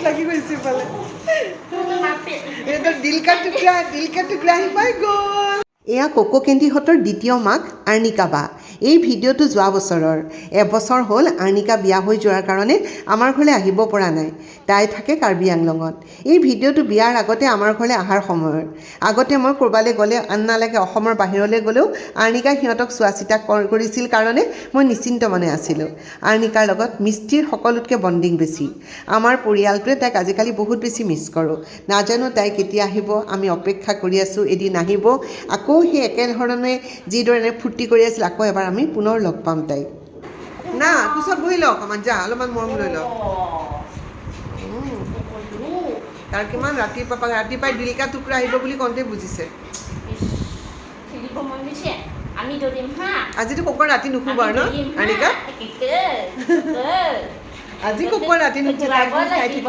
লাগি গৈছে পালে এটা দিল কা টুকৰা হি পাই গ'ল এয়া কোকো কেণ্ডিহঁতৰ দ্বিতীয় মাক আৰ্ণিকা বা এই ভিডিঅ'টো যোৱা বছৰৰ এবছৰ হ'ল আৰ্ণিকা বিয়া হৈ যোৱাৰ কাৰণে আমাৰ ঘৰলৈ আহিব পৰা নাই তাই থাকে কাৰ্বি আংলঙত এই ভিডিঅ'টো বিয়াৰ আগতে আমাৰ ঘৰলৈ অহাৰ সময়ত আগতে মই ক'ৰবালৈ গ'লে আন নালাগে অসমৰ বাহিৰলৈ গ'লেও আৰ্ণিকাই সিহঁতক চোৱা চিতা কৰিছিল কাৰণে মই নিশ্চিন্ত মনে আছিলোঁ আৰ্ণিকাৰ লগত মিষ্টিৰ সকলোতকৈ বণ্ডিং বেছি আমাৰ পৰিয়ালটোৱে তাইক আজিকালি বহুত বেছি মিছ কৰোঁ নাজানো তাই কেতিয়া আহিব আমি অপেক্ষা কৰি আছোঁ এদিন আহিব আকৌ সেই একেধৰণে যিদৰে ফূৰ্তি কৰি আছিল আকৌ এবাৰ আমি পুনৰ লগ পাম তাইক না কোচত বহি লওক অকণমান যা অলপমান মৰম লৈ লওক তাৰ কিমান ৰাতিপুৱাই দিলকা টুকুৰা আহিব বুলি কওঁতে বুজিছে আজিতো কোকৰ ৰাতি নুশুব আৰু ন আৰ্ণিকা আজি কোকৰ ৰাতি নুশুব চাই থাকিব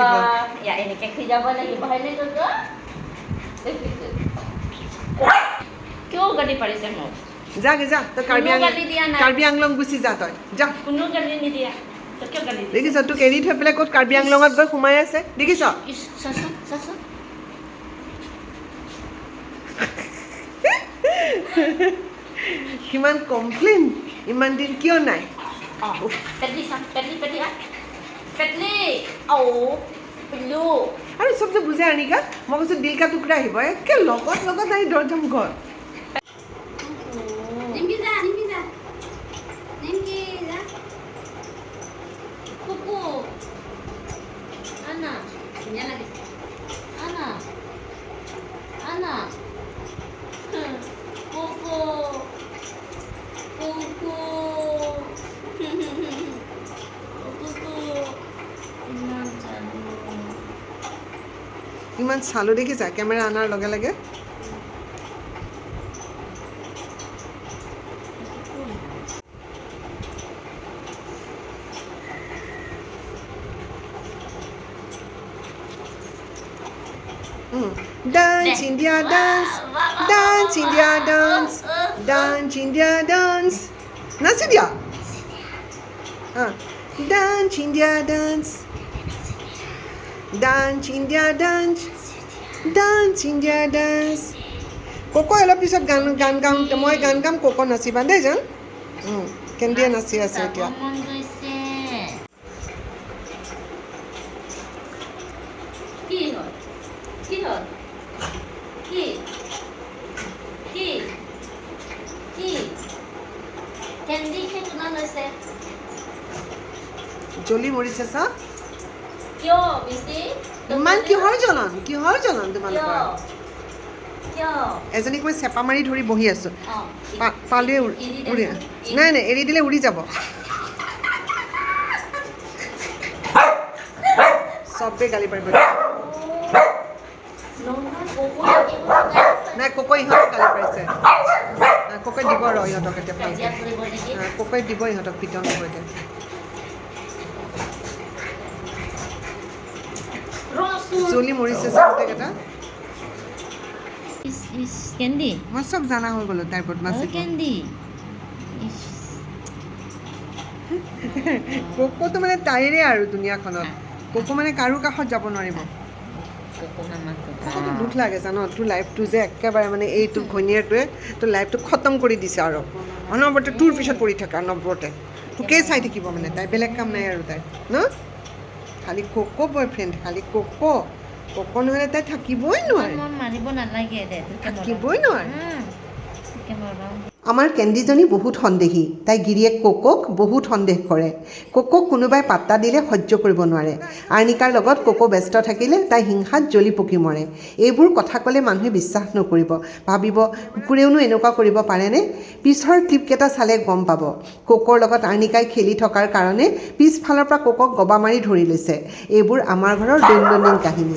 কিয় গালি পাৰিছে মোক যা তই কাৰ্বি আংলং গুচি যা তই যা কোনো গালি নিদিয়া তই কিয় গালি দেখিছ তোক এৰি থৈ পেলাই ক'ত কাৰ্বি আংলঙত গৈ সোমাই আছে দেখিছ কিমান কমপ্লেইন ইমান দিন কিয় নাই আৰু চব যে বুজে আৰ্ণিকা মই কৈছোঁ দিলকা টুকুৰা আহিব একে লগত আহি দৰজাম ঘৰ ইমান চালো দেখিছা কেমেৰা অনাৰ লগে লগে Dance India dance, dance India dance, dance India dance. Nasi dia. Dance India dance, dance India dance, dance India dance. Koko অলপ পিছত গান গাম মই গান গাম কোকো নাচিবা দেই জান কেন্দ্ৰীয় নাচি আছে এতিয়া জ্বলি মৰিছে চা ইমান কিহৰ জ্বলন তোমালোকৰ এজনীক মই চেপা মাৰি ধৰি বহি আছোঁ পালে উৰি নাই এৰি দিলে উৰি যাব চবেই গালি পাৰিব নাই কোকৈ ইহঁতক গালি পাৰিছে কোকৈ দিব ৰ ইহঁতক এতিয়া ভালকৈ কোকৈ দিব ইহঁতক পিটন হ'ব এতিয়া জ্বলি মৰিছে গোটেইকেইটা মই চব জানা হৈ গ'লো তাইৰ বদমাছি কোকোটো মানে তাইৰে আৰু দুনিয়াখনত কোকো মানে কাৰো কাষত যাব নোৱাৰিব কোকোটো দুখ লাগে জানো তোৰ লাইফটো যে একেবাৰে মানে এই তোৰ ঘৈণীয়েৰটোৱে তোৰ লাইফটো খতম কৰি দিছে আৰু অনবৰতে তোৰ পিছত পৰি থকা অনবৰতে তোকেই চাই থাকিব মানে তাই বেলেগ কাম নাই আৰু তাই ন খালি কোকো বয়ফ্ৰেণ্ড খালি কোকো নহ'লে তাই থাকিবই নোৱাৰে আমাৰ কেন্দিজনী বহুত সন্দেহী তাই গিৰিয়েক কোকক বহুত সন্দেহ কৰে কোকক কোনোবাই পাত্তা দিলে সহ্য কৰিব নোৱাৰে আৰ্ণিকাৰ লগত কোকো ব্যস্ত থাকিলে তাই হিংসাত জ্বলি পকি মৰে এইবোৰ কথা ক'লে মানুহে বিশ্বাস নকৰিব ভাবিব কুকুৰেওনো এনেকুৱা কৰিব পাৰেনে পিছৰ ক্লিপকেইটা চালে গম পাব কোকৰ লগত আৰ্ণিকাই খেলি থকাৰ কাৰণে পিছফালৰ পৰা কোকক গবা মাৰি ধৰি লৈছে এইবোৰ আমাৰ ঘৰৰ দৈনন্দিন কাহিনী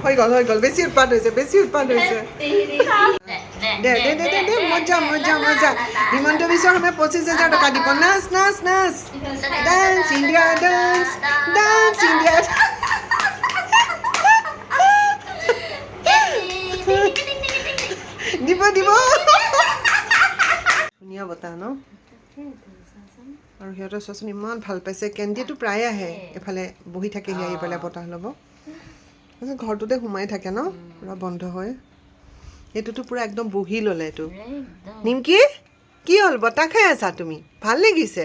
হৈ গ'ল বেছি উৎপাত হৈছে দে মজা হিমন্ত বিশ্ব শৰ্মাই 25,000 টকা দিব নাচ ডান্স ইণ্ডিয়া দিব ধুনীয়া বতাহ ন আৰু সিহঁতৰ চোৱাচোন ইমান ভাল পাইছে কেণ্ডিটো প্ৰায়ে আহে এফালে বহি থাকে আহি পেলাই বতাহ ল'ব ঘৰটোতে সোমাই থাকে ন পুৰা বন্ধ হয় এইটোতো পুৰা একদম বহি ল'লে এইটো নিমকি কি হ'ল বতাহ খাই আছা তুমি ভাল লাগিছে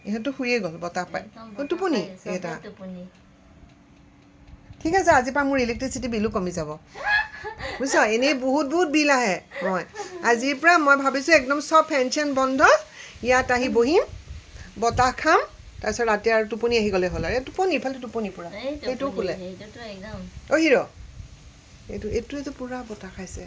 ইহঁতো শুয়ে গ'ল বতাহ পাই টোপনি এটা ঠিক আছে আজিৰ পৰা মোৰ ইলেক্ট্ৰিচিটি বিলো কমি যাব বুজিছ এনেই বহুত বিল আহে মই আজিৰ পৰা মই ভাবিছোঁ একদম চব ফেন চেন বন্ধ ইয়াত আহি বহিম বতাহ খাম তাৰপিছত ৰাতি আৰু টোপনি আহি গ'লে হ'ল আৰু টোপনি ইফালে টোপনি পুৰা এইটোও খোলে অ' হিৰ' এইটোৱেতো পুৰা বতাহ খাইছে